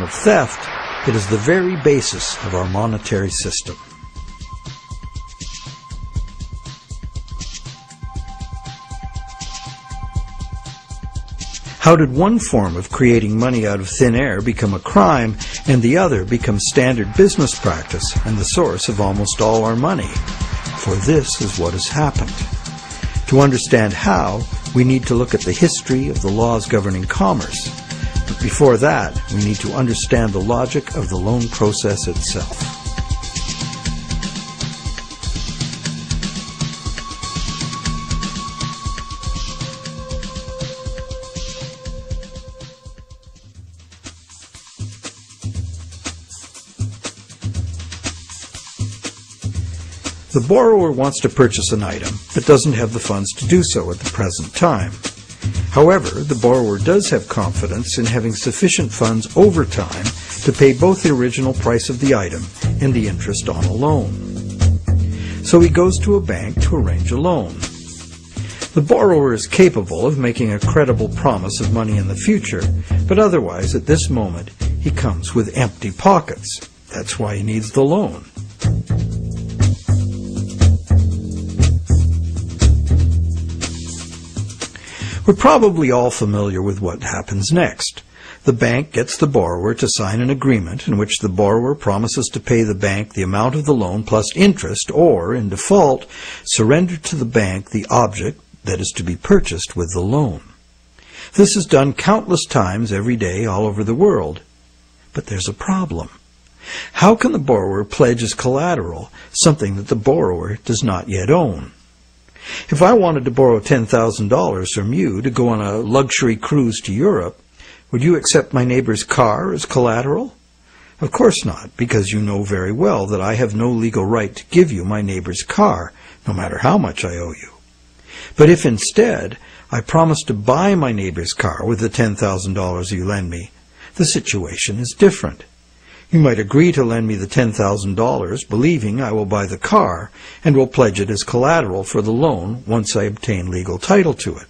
of theft, it is the very basis of our monetary system. How did one form of creating money out of thin air become a crime and the other become standard business practice and the source of almost all our money? For this is what has happened. To understand how, we need to look at the history of the laws governing commerce. But before that, we need to understand the logic of the loan process itself. The borrower wants to purchase an item, but doesn't have the funds to do so at the present time. However, the borrower does have confidence in having sufficient funds over time to pay both the original price of the item and the interest on a loan. So he goes to a bank to arrange a loan. The borrower is capable of making a credible promise of money in the future, but otherwise at this moment he comes with empty pockets. That's why he needs the loan. We're probably all familiar with what happens next. The bank gets the borrower to sign an agreement in which the borrower promises to pay the bank the amount of the loan plus interest, or, in default, surrender to the bank the object that is to be purchased with the loan. This is done countless times every day all over the world. But there's a problem. How can the borrower pledge as collateral something that the borrower does not yet own? If I wanted to borrow $10,000 from you to go on a luxury cruise to Europe, would you accept my neighbor's car as collateral? Of course not, because you know very well that I have no legal right to give you my neighbor's car, no matter how much I owe you. But if instead I promise to buy my neighbor's car with the $10,000 you lend me, the situation is different. You might agree to lend me the $10,000, believing I will buy the car, and will pledge it as collateral for the loan once I obtain legal title to it.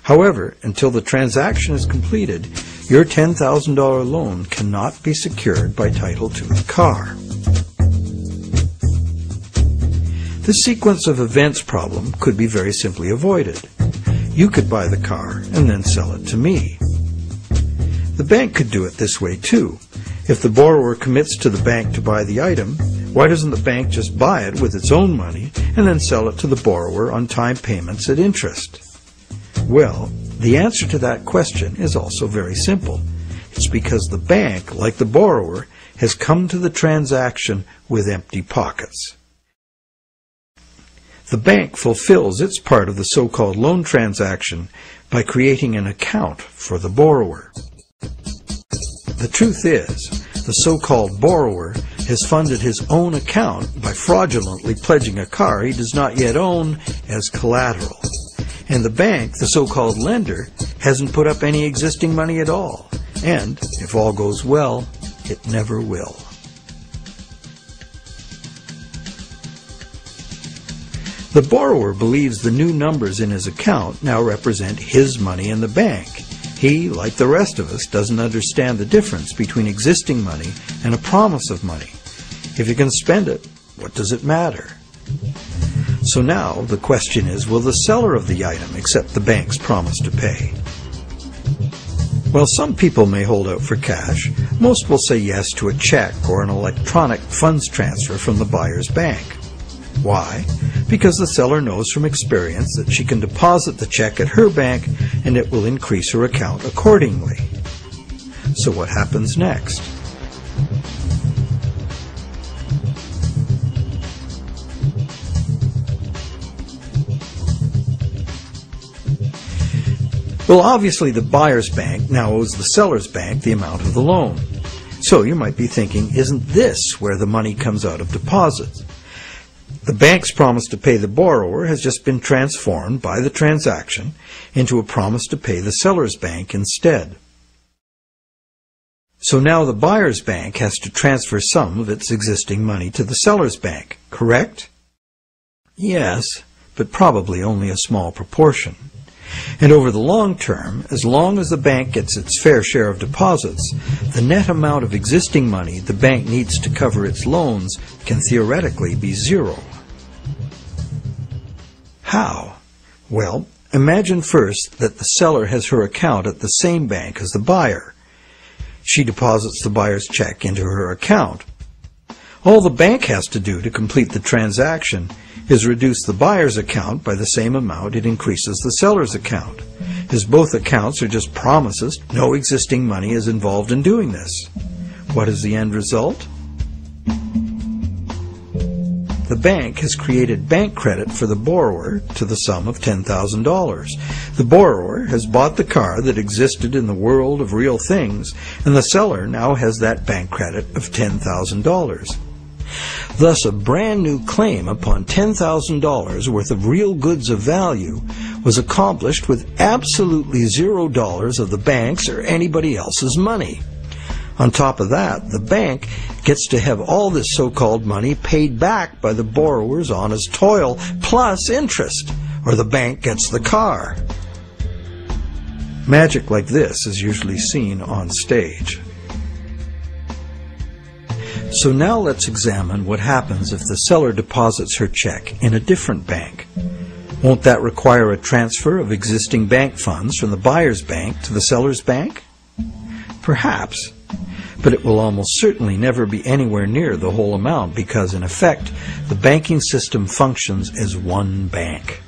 However, until the transaction is completed, your $10,000 loan cannot be secured by title to the car. This sequence of events problem could be very simply avoided. You could buy the car and then sell it to me. The bank could do it this way too. If the borrower commits to the bank to buy the item, why doesn't the bank just buy it with its own money and then sell it to the borrower on time payments at interest? Well, the answer to that question is also very simple. It's because the bank, like the borrower, has come to the transaction with empty pockets. The bank fulfills its part of the so-called loan transaction by creating an account for the borrower. The truth is, the so-called borrower has funded his own account by fraudulently pledging a car he does not yet own as collateral. And the bank, the so-called lender, hasn't put up any existing money at all. And, if all goes well, it never will. The borrower believes the new numbers in his account now represent his money in the bank. He, like the rest of us, doesn't understand the difference between existing money and a promise of money. If you can spend it, what does it matter? So now the question is, will the seller of the item accept the bank's promise to pay? While some people may hold out for cash, most will say yes to a check or an electronic funds transfer from the buyer's bank. Why? Because the seller knows from experience that she can deposit the check at her bank and it will increase her account accordingly. So what happens next? Well, obviously the buyer's bank now owes the seller's bank the amount of the loan. So you might be thinking, isn't this where the money comes out of deposits? The bank's promise to pay the borrower has just been transformed by the transaction into a promise to pay the seller's bank instead. So now the buyer's bank has to transfer some of its existing money to the seller's bank, correct? Yes, but probably only a small proportion. And over the long term, as long as the bank gets its fair share of deposits, the net amount of existing money the bank needs to cover its loans can theoretically be zero. How? Well, imagine first that the seller has her account at the same bank as the buyer. She deposits the buyer's check into her account. All the bank has to do to complete the transaction is reduce the buyer's account by the same amount it increases the seller's account. As both accounts are just promises, no existing money is involved in doing this. What is the end result? The bank has created bank credit for the borrower to the sum of $10,000. The borrower has bought the car that existed in the world of real things, and the seller now has that bank credit of $10,000. Thus, a brand new claim upon $10,000 worth of real goods of value was accomplished with absolutely $0 of the bank's or anybody else's money. On top of that, the bank gets to have all this so-called money paid back by the borrower's honest toil, plus interest, or the bank gets the car. Magic like this is usually seen on stage. So now let's examine what happens if the seller deposits her check in a different bank. Won't that require a transfer of existing bank funds from the buyer's bank to the seller's bank? Perhaps, but it will almost certainly never be anywhere near the whole amount because, in effect, the banking system functions as one bank.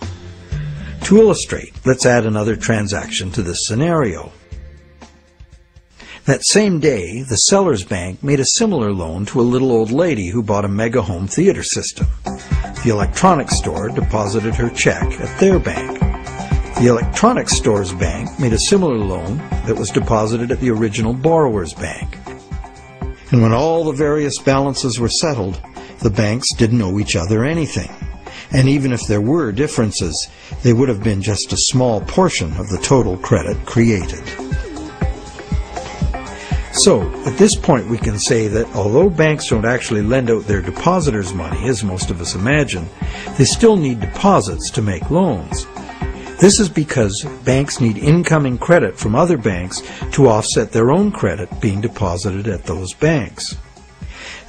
To illustrate, let's add another transaction to this scenario. That same day, the seller's bank made a similar loan to a little old lady who bought a mega home theater system. The electronics store deposited her check at their bank. The electronics store's bank made a similar loan that was deposited at the original borrower's bank. And when all the various balances were settled, the banks didn't owe each other anything. And even if there were differences, they would have been just a small portion of the total credit created. So, at this point we can say that although banks don't actually lend out their depositors' money, as most of us imagine, they still need deposits to make loans. This is because banks need incoming credit from other banks to offset their own credit being deposited at those banks.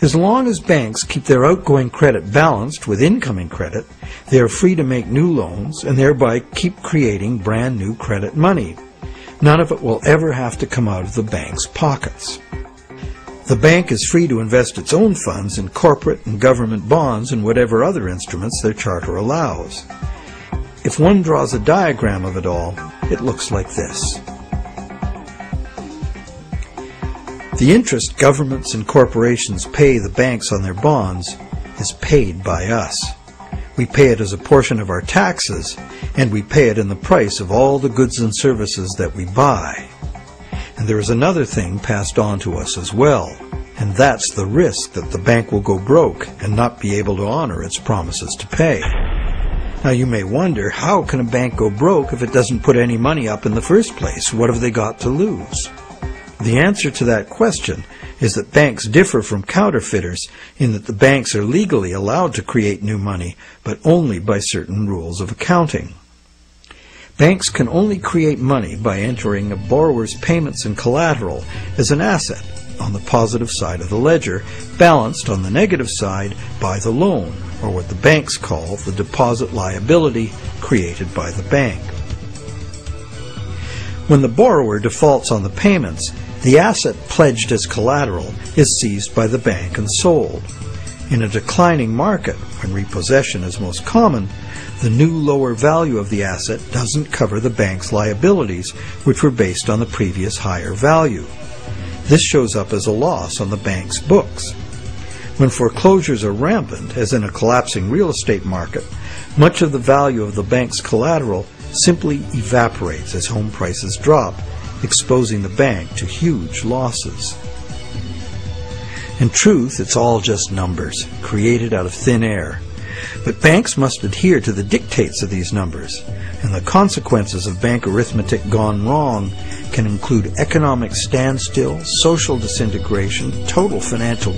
As long as banks keep their outgoing credit balanced with incoming credit, they are free to make new loans and thereby keep creating brand new credit money. None of it will ever have to come out of the bank's pockets. The bank is free to invest its own funds in corporate and government bonds and whatever other instruments their charter allows. If one draws a diagram of it all, it looks like this. The interest governments and corporations pay the banks on their bonds is paid by us. We pay it as a portion of our taxes, and we pay it in the price of all the goods and services that we buy. And there is another thing passed on to us as well, and that's the risk that the bank will go broke and not be able to honor its promises to pay. Now you may wonder, how can a bank go broke if it doesn't put any money up in the first place? What have they got to lose? The answer to that question is that banks differ from counterfeiters in that the banks are legally allowed to create new money, but only by certain rules of accounting. Banks can only create money by entering a borrower's payments and collateral as an asset on the positive side of the ledger, balanced on the negative side by the loan, or what the banks call the deposit liability created by the bank. When the borrower defaults on the payments, the asset pledged as collateral is seized by the bank and sold. In a declining market, when repossession is most common, the new lower value of the asset doesn't cover the bank's liabilities, which were based on the previous higher value. This shows up as a loss on the bank's books. When foreclosures are rampant, as in a collapsing real estate market, much of the value of the bank's collateral simply evaporates as home prices drop, exposing the bank to huge losses. In truth, it's all just numbers, created out of thin air. But banks must adhere to the dictates of these numbers, and the consequences of bank arithmetic gone wrong can include economic standstill, social disintegration, total financial